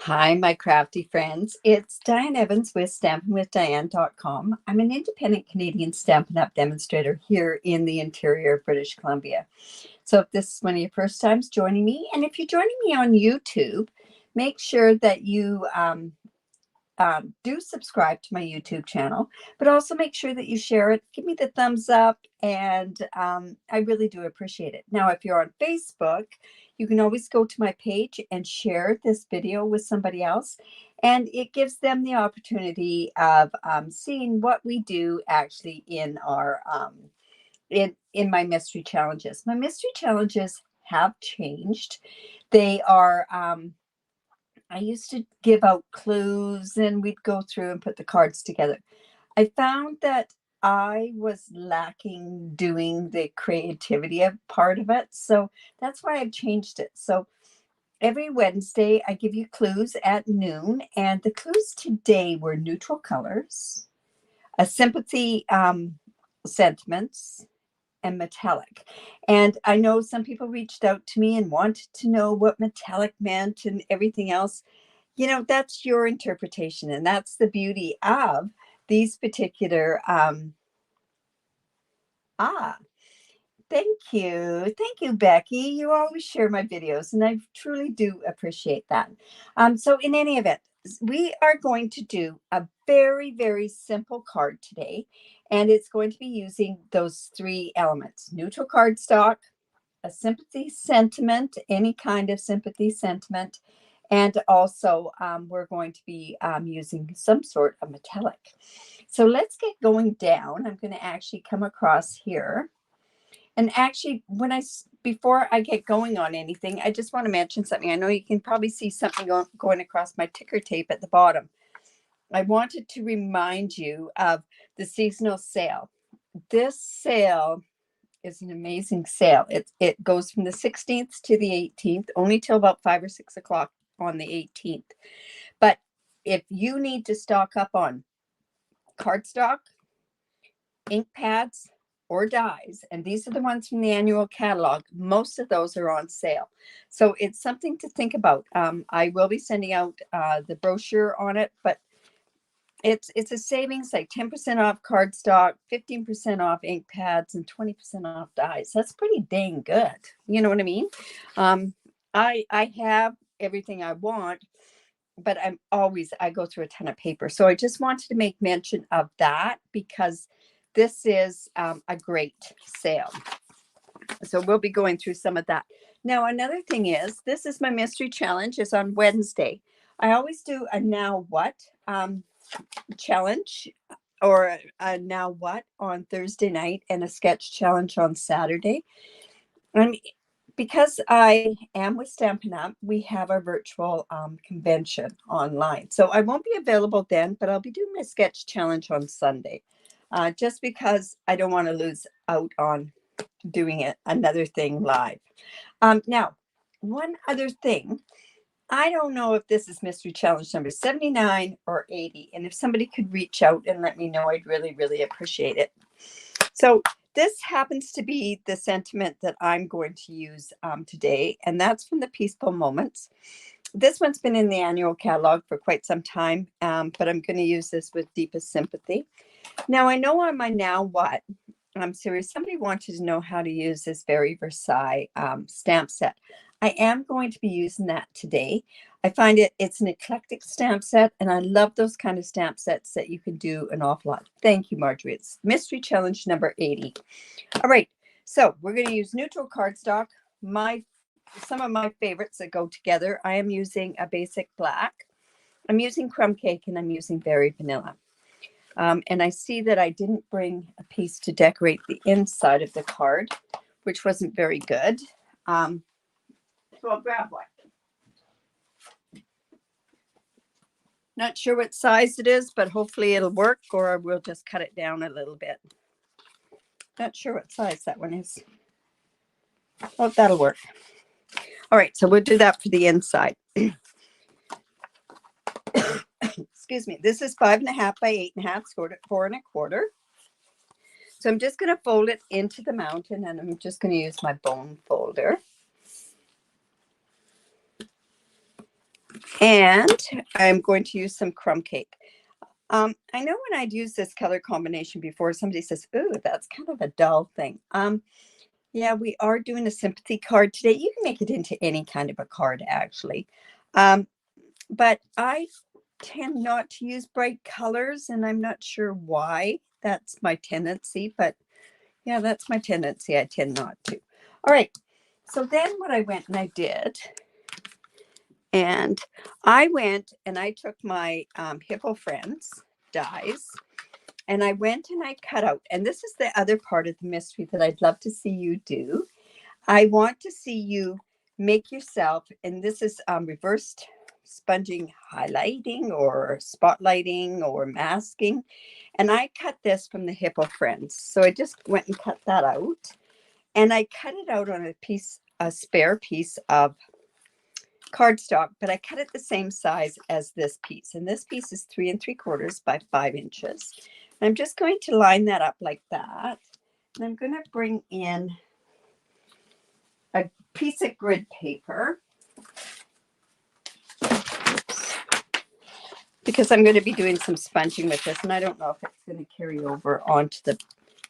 Hi, my crafty friends. It's Diane Evans with stampinwithdiane.com. I'm an independent Canadian Stampin' Up demonstrator here in the interior of British Columbia. So if this is one of your first times joining me, and if you're joining me on YouTube, make sure that you do subscribe to my YouTube channel, but also make sure that you share it. Give me the thumbs up, and I really do appreciate it. Now, if you're on Facebook, you can always go to my page and share this video with somebody else, and it gives them the opportunity of seeing what we do actually in our in my mystery challenges. My mystery challenges have changed. They are I used to give out clues and we'd go through and put the cards together. I found that I was lacking doing the creativity of part of it. So that's why I've changed it. So every Wednesday, I give you clues at noon. And the clues today were neutral colors, a sympathy sentiments, and metallic. And I know some people reached out to me and wanted to know what metallic meant and everything else. You know, that's your interpretation, and that's the beauty of these particular ah thank you, Becky. You always share my videos, and I truly do appreciate that. So in any event, we are going to do a very simple card today, and it's going to be using those three elements: neutral cardstock, a sympathy sentiment, any kind of sympathy sentiment, and also we're going to be using some sort of metallic. So let's get going down. I'm going to actually come across here. And actually, before I get going on anything, I just want to mention something. I know you can probably see something going across my ticker tape at the bottom. I wanted to remind you of the seasonal sale. This sale is an amazing sale. It goes from the 16th to the 18th, only till about 5 or 6 o'clock on the 18th. But if you need to stock up on cardstock, ink pads, or dies, and these are the ones from the annual catalog, most of those are on sale. So it's something to think about. I will be sending out the brochure on it, but it's a savings, like 10% off cardstock, 15% off ink pads, and 20% off dies. That's pretty dang good. You know what I mean? I have everything I want, but I go through a ton of paper. So I just wanted to make mention of that because this is a great sale. So we'll be going through some of that. Now, another thing is, this is my mystery challenge. It's on Wednesday. I always do a now what challenge, or a now what on Thursday night, and a sketch challenge on Saturday. Because I am with Stampin' Up, we have our virtual convention online. So I won't be available then, but I'll be doing my sketch challenge on Sunday, just because I don't want to lose out on doing another thing live. Now, one other thing. I don't know if this is mystery challenge number 79 or 80. And if somebody could reach out and let me know, I'd really appreciate it. So this happens to be the sentiment that I'm going to use today, and that's from the Peaceful Moments. This one's been in the annual catalog for quite some time, but I'm going to use this with Deepest Sympathy. Now, I know on my Now What series, somebody wanted to know how to use this very Versailles stamp set. I am going to be using that today. I find it's an eclectic stamp set, and I love those kind of stamp sets that you can do an awful lot. Thank you, Marjorie. It's mystery challenge number 80. All right, so we're going to use neutral cardstock. Some of my favorites that go together. I am using a basic black. I'm using crumb cake, and I'm using berry vanilla. And I see that I didn't bring a piece to decorate the inside of the card, which wasn't very good. So I'll grab one. Not sure what size it is, but hopefully it'll work, or we'll just cut it down a little bit. Not sure what size that one is. Oh, that'll work. All right, so we'll do that for the inside. Excuse me. This is 5.5 by 8.5, 4 1/4. So I'm just going to fold it into the mountain, and I'm just going to use my bone folder. And I'm going to use some crumb cake. I know when I'd used this color combination before, somebody says, "Ooh, that's kind of a dull thing." Yeah, we are doing a sympathy card today. You can make it into any kind of a card, actually. But I tend not to use bright colors, and I'm not sure why. That's my tendency, but yeah, that's my tendency. I tend not to. All right. So then what I went and I did, and I went and I took my Hippo Friends dies, and I went and I cut out, and this is the other part of the mystery that I'd love to see you do. I want to see you make yourself, and this is reversed sponging highlighting or spotlighting or masking. And I cut this from the Hippo Friends. So I just went and cut that out. And I cut it out on a spare piece of cardstock, but I cut it the same size as this piece. And this piece is 3 3/4 by 5 inches. And I'm just going to line that up like that. And I'm going to bring in a piece of grid paper because I'm going to be doing some sponging with this, and I don't know if it's going to carry over onto the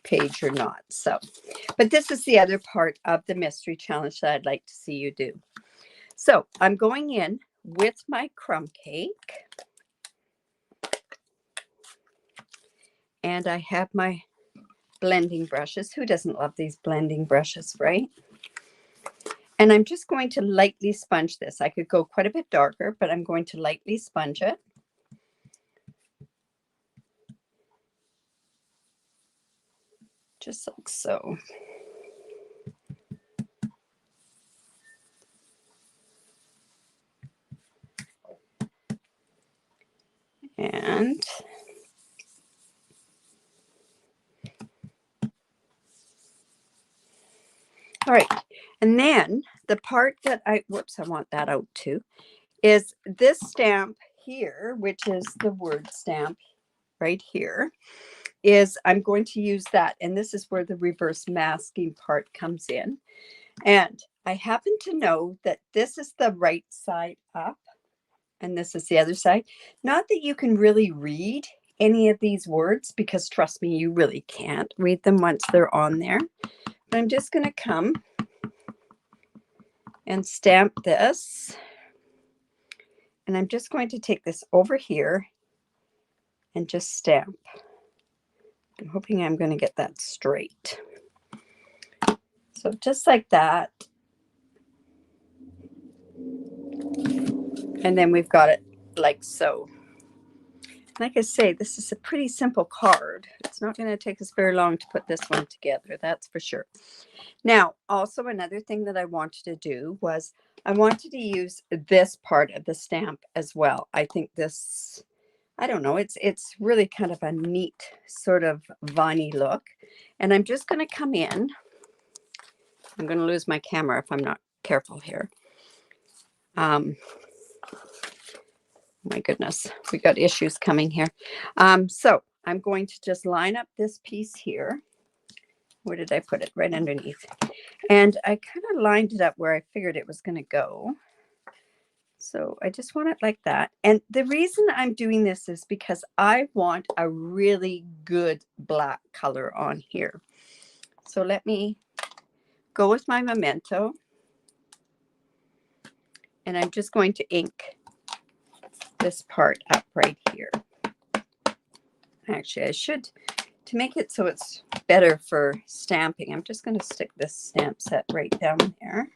page or not. So, but this is the other part of the mystery challenge that I'd like to see you do. So I'm going in with my crumb cake, and I have my blending brushes. Who doesn't love these blending brushes, right? And I'm just going to lightly sponge this. I could go quite a bit darker, but I'm going to lightly sponge it. Just like so. And all right. And then the part that I want that out too, is this stamp here, which is the word stamp right here, is I'm going to use that. And this is where the reverse masking part comes in. And I happen to know that this is the right side up and this is the other side. Not that you can really read any of these words, because trust me, you really can't read them once they're on there. But I'm just going to come and stamp this. And I'm just going to take this over here and just stamp. I'm hoping I'm going to get that straight. So just like that. And then we've got it like so. Like I say, this is a pretty simple card. It's not going to take us very long to put this one together, that's for sure. Now, also another thing that I wanted to do was I wanted to use this part of the stamp as well. I think this, I don't know, it's really kind of a neat sort of viney look. And I'm just going to come in. I'm going to lose my camera if I'm not careful here. My goodness, we got issues coming here. So I'm going to just line up this piece here. Where did I put it? Right underneath. And I kind of lined it up where I figured it was going to go. So I just want it like that. And the reason I'm doing this is because I want a really good black color on here. So let me go with my Memento. And I'm just going to ink this part up right here. Actually, I should, to make it so it's better for stamping, I'm just going to stick this stamp set right down there.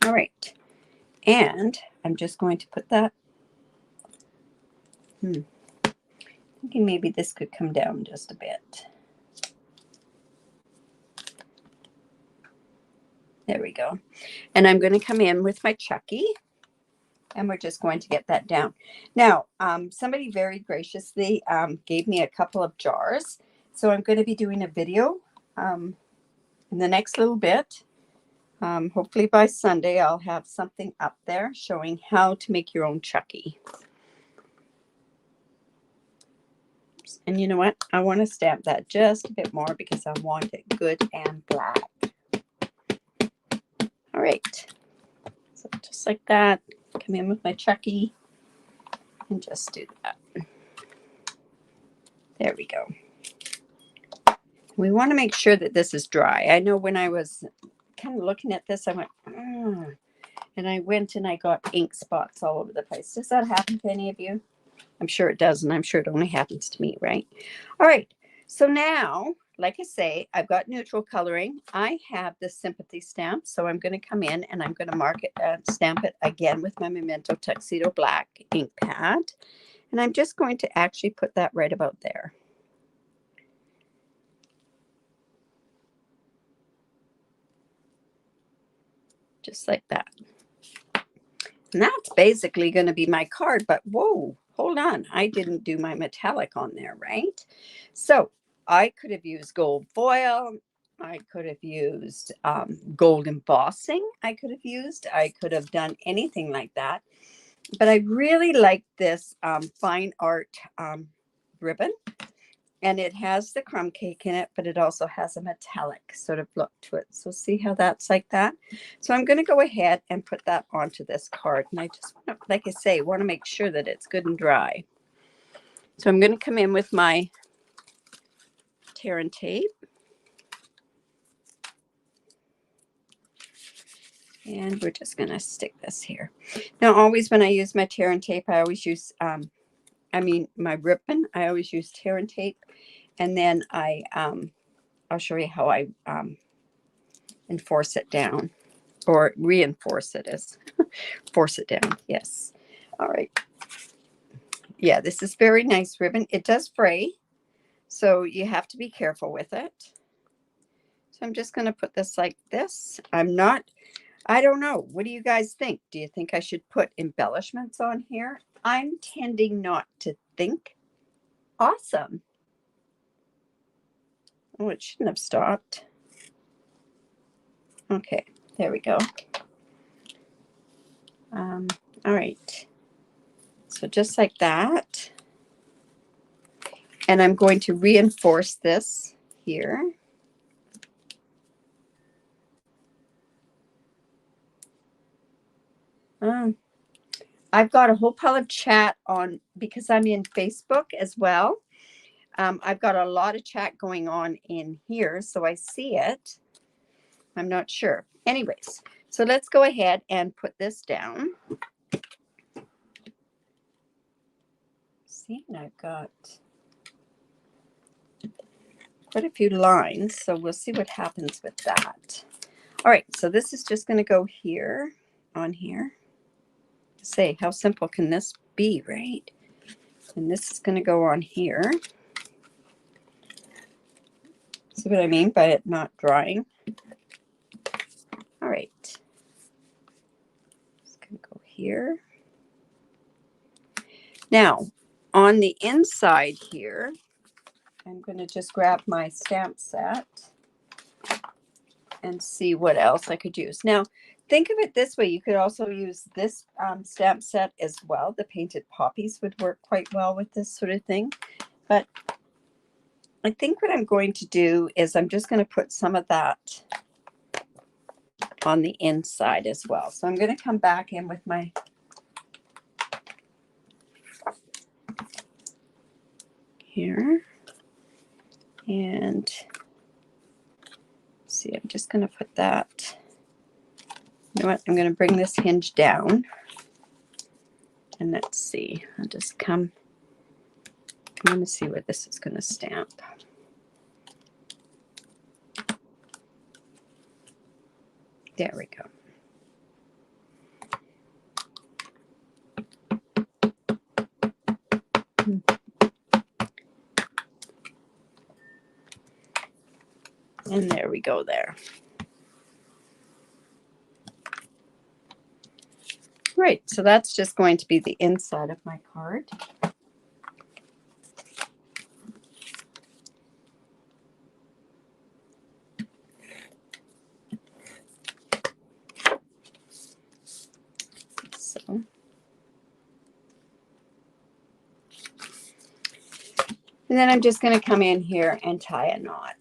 All right. And I'm just going to put that, thinking maybe this could come down just a bit. There we go. And I'm going to come in with my Chucky, and we're just going to get that down. Now, somebody very graciously gave me a couple of jars. So I'm going to be doing a video in the next little bit. Hopefully by Sunday, I'll have something up there showing how to make your own Chucky. And you know what? I want to stamp that just a bit more because I want it good and black. right. So just like that, come in with my Chucky and just do that. There we go. We want to make sure that this is dry. I know when I was kind of looking at this, I went, and I went and I got ink spots all over the place. Does that happen to any of you? I'm sure it does, and I'm sure it only happens to me, right? All right. So now, like I say, I've got neutral coloring. I have the Sympathy stamp, so I'm going to come in and I'm going to mark it, stamp it again with my Memento Tuxedo Black ink pad. And I'm just going to actually put that right about there. Just like that. And that's basically going to be my card, but whoa, hold on. I didn't do my metallic on there, right? So I could have used gold foil. I could have used gold embossing. I could have done anything like that. But I really like this fine art ribbon. And it has the crumb cake in it, but it also has a metallic sort of look to it. So see how that's like that? So I'm going to go ahead and put that onto this card. And I just want to, like I say, want to make sure that it's good and dry. So I'm going to come in with my tear and tape. And we're just going to stick this here. Now, always when I use my tear and tape, I always use, my ribbon, I always use tear and tape. And then I'll show you how I enforce it down, or reinforce it as force it down. Yes. All right. Yeah, this is very nice ribbon. It does fray, so you have to be careful with it. So I'm just going to put this like this. I don't know. What do you guys think? Do you think I should put embellishments on here? I'm tending not to think. Awesome. Oh, it shouldn't have stopped. Okay, there we go. All right. So just like that. And I'm going to reinforce this here. I've got a whole pile of chat on because I'm in Facebook as well. I've got a lot of chat going on in here, so I see it. I'm not sure. Anyways, so let's go ahead and put this down. See, and I've got quite a few lines, so we'll see what happens with that. All right, so this is just going to go here, on here. Say, how simple can this be, right? And this is going to go on here. See what I mean by it not drying? All right. It's going to go here. Now, on the inside here, I'm going to just grab my stamp set and see what else I could use. Now, think of it this way. You could also use this stamp set as well. The painted poppies would work quite well with this sort of thing. But I think what I'm going to do is I'm just going to put some of that on the inside as well. So I'm going to come back in with my here. And see, I'm just going to put that. You know what? I'm going to bring this hinge down. And let's see. I'll just come in to see where this is going to stamp. There we go. And there we go there. Right, so that's just going to be the inside of my card. So, and then I'm just going to come in here and tie a knot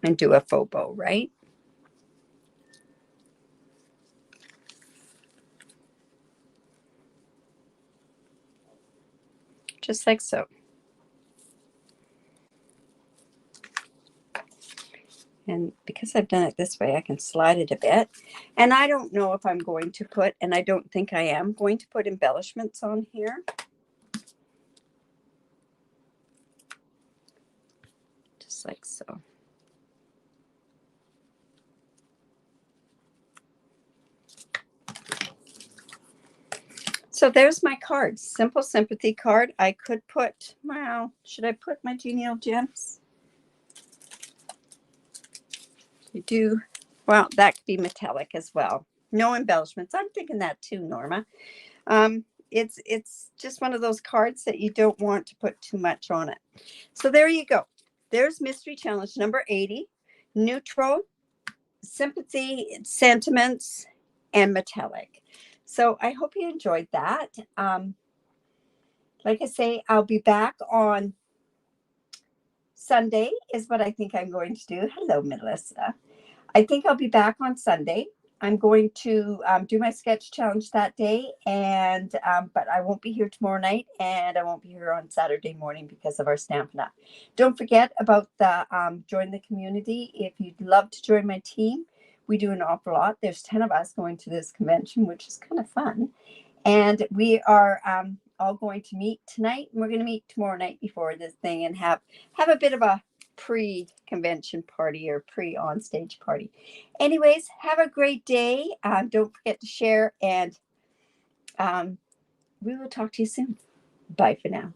and do a faux bow, right? just like so. And because I've done it this way, I can slide it a bit. And I don't know if I'm going to put, and I don't think I am going to put embellishments on here. Just like so. So there's my card, simple sympathy card. I could put, well, should I put my genial gems? You do, well, that could be metallic as well. No embellishments. I'm thinking that too, Norma. It's just one of those cards that you don't want to put too much on it. So there you go. There's Mystery Challenge number 80, neutral, sympathy, sentiments, and metallic. So I hope you enjoyed that. Like I say, I'll be back on Sunday is what I think I'm going to do. Hello, Melissa. I think I'll be back on Sunday. I'm going to do my sketch challenge that day, and but I won't be here tomorrow night, and I won't be here on Saturday morning because of our Stampin' Up. Don't forget about the join the community. If you'd love to join my team, we do an awful lot. There's 10 of us going to this convention, which is kind of fun. And we are all going to meet tonight, and we're going to meet tomorrow night before this thing and have a bit of a pre-convention party or pre-on-stage party. Anyways, have a great day. Don't forget to share, and we will talk to you soon. Bye for now.